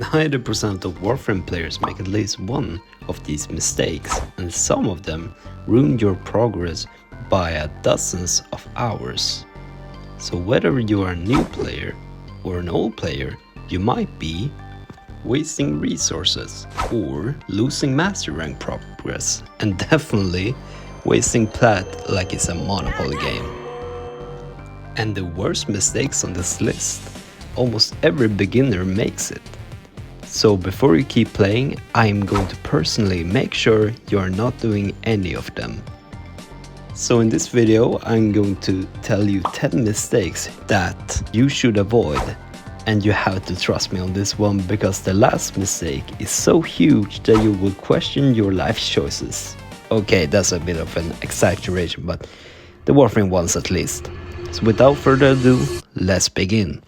90% of Warframe players make at least one of these mistakes, and some of them ruin your progress by dozens of hours. So whether you are a new player or an old player, you might be wasting resources or losing master rank progress, and definitely wasting plat like it's a Monopoly game. And the worst mistakes on this list, almost every beginner makes it. So before you keep playing, I am going to personally make sure you are not doing any of them. So in this video, I'm going to tell you 10 mistakes that you should avoid. And you have to trust me on this one, because the last mistake is so huge that you will question your life choices. Okay, that's a bit of an exaggeration, but the Warframe ones at least. So without further ado, let's begin.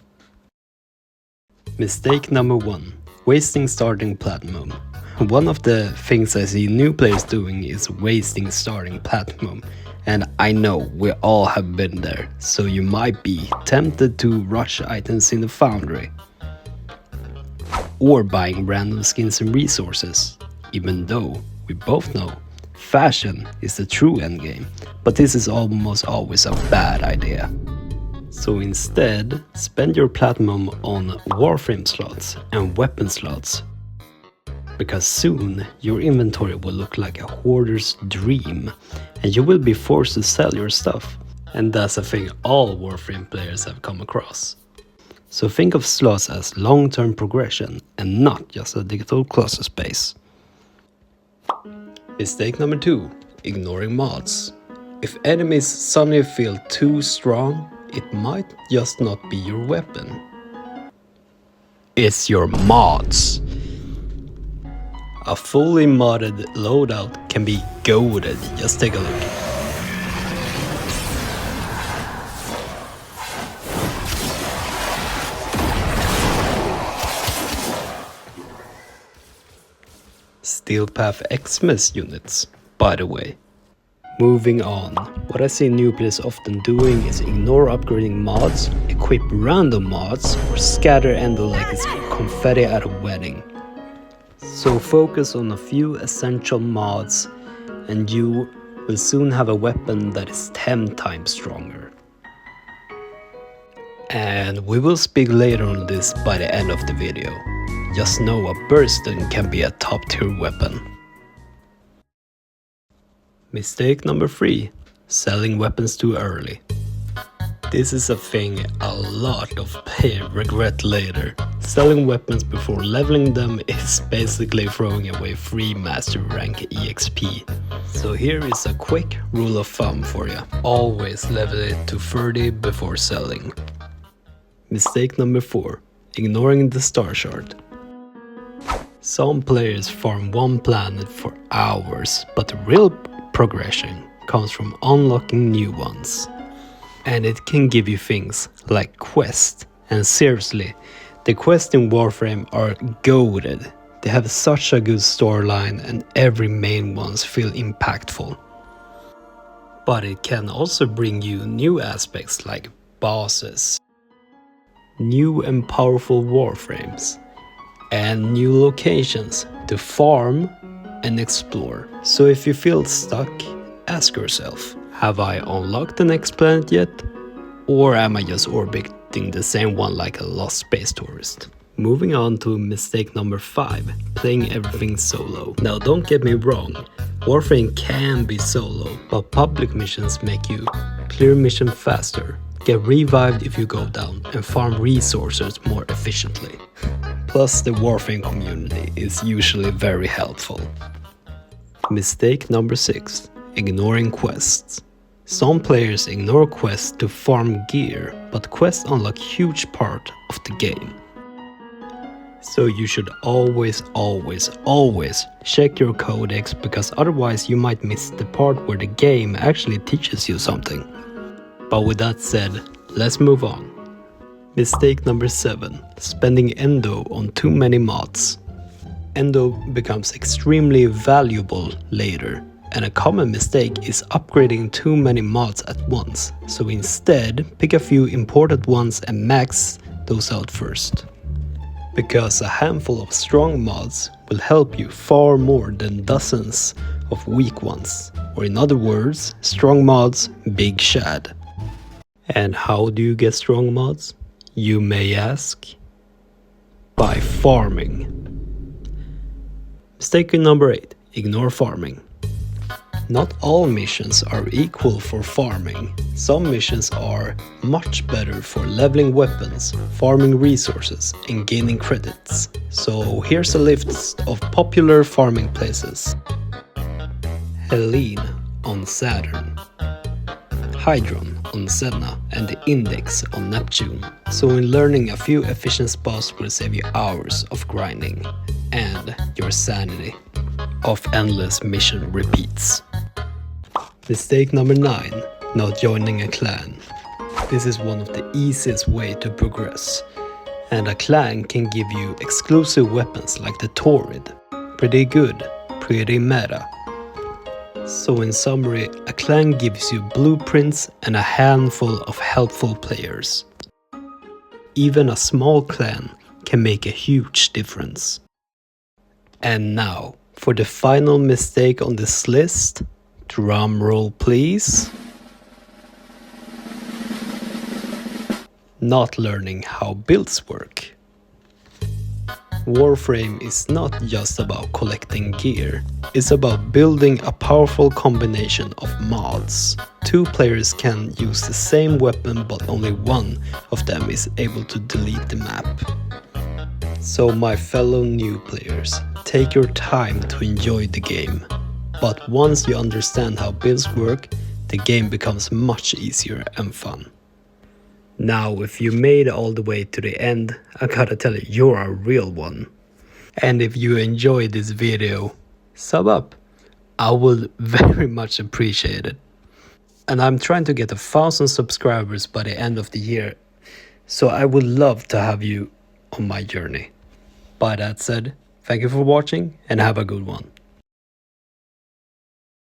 Mistake number 1. Wasting starting platinum. One of the things I see new players doing is wasting starting platinum. And I know we all have been there, so you might be tempted to rush items in the foundry. Or buying random skins and resources, even though we both know fashion is the true endgame, but this is almost always a bad idea. So instead, spend your platinum on warframe slots and weapon slots, because soon your inventory will look like a hoarder's dream and you will be forced to sell your stuff. And that's a thing all Warframe players have come across. So think of slots as long-term progression and not just a digital cluster space. Mistake number 2. Ignoring mods. If enemies suddenly feel too strong, it might just not be your weapon. It's your mods. A fully modded loadout can be goated, just take a look. Steel Path Xmas units, by the way. Moving on, what I see new players often doing is ignore upgrading mods, equip random mods, or scatter endo like it's confetti at a wedding. So focus on a few essential mods and you will soon have a weapon that is 10 times stronger. And we will speak later on this by the end of the video. Just know a burstun can be a top tier weapon. Mistake number 3. Selling weapons too early. This is a thing a lot of players regret later. Selling weapons before leveling them is basically throwing away free master rank EXP. So here is a quick rule of thumb for you. Always level it to 30 before selling. Mistake number 4. Ignoring the starchart. Some players farm one planet for hours, but the real progression comes from unlocking new ones. And it can give you things like quests, and seriously, the quests in Warframe are goated. They have such a good storyline and every main ones feel impactful. But it can also bring you new aspects like bosses, new and powerful Warframes, and new locations to farm and explore. So if you feel stuck, ask yourself, have I unlocked the next planet yet? Or am I just orbiting the same one like a lost space tourist? Moving on to mistake number 5, playing everything solo. Now don't get me wrong, Warframe can be solo, but public missions make you clear mission faster, get revived if you go down, and farm resources more efficiently. Plus the Warframe community is usually very helpful. Mistake number 6, ignoring quests. Some players ignore quests to farm gear, but quests unlock huge part of the game. So you should always check your codex, because otherwise you might miss the part where the game actually teaches you something. But with that said, let's move on. Mistake number 7, spending endo on too many mods. Endo becomes extremely valuable later, and a common mistake is upgrading too many mods at once. So instead, pick a few important ones and max those out first. Because a handful of strong mods will help you far more than dozens of weak ones. Or in other words, strong mods, big shad. And how do you get strong mods? You may ask. By farming. Mistake number 8. Ignore farming. Not all missions are equal for farming. Some missions are much better for leveling weapons, farming resources, and gaining credits. So here's a list of popular farming places. Helene on Saturn, Hydron on Sedna, and the Index on Neptune. So in learning a few efficient spots will save you hours of grinding and your sanity of endless mission repeats. Mistake number 9. Not joining a clan. This is one of the easiest way to progress, and a clan can give you exclusive weapons like the Torrid. Pretty good, pretty meta. So in summary, a clan gives you blueprints and a handful of helpful players. Even a small clan can make a huge difference. And now, for the final mistake on this list, drum roll please. Not learning how builds work. Warframe is not just about collecting gear, it's about building a powerful combination of mods. 2 players can use the same weapon but only one of them is able to delete the map. So my fellow new players, take your time to enjoy the game. But once you understand how builds work, the game becomes much easier and fun. Now, if you made it all the way to the end, I gotta tell you, you're a real one. And if you enjoyed this video, sub up. I would very much appreciate it. And I'm trying to get 1,000 subscribers by the end of the year, so I would love to have you on my journey. By that said, thank you for watching and have a good one.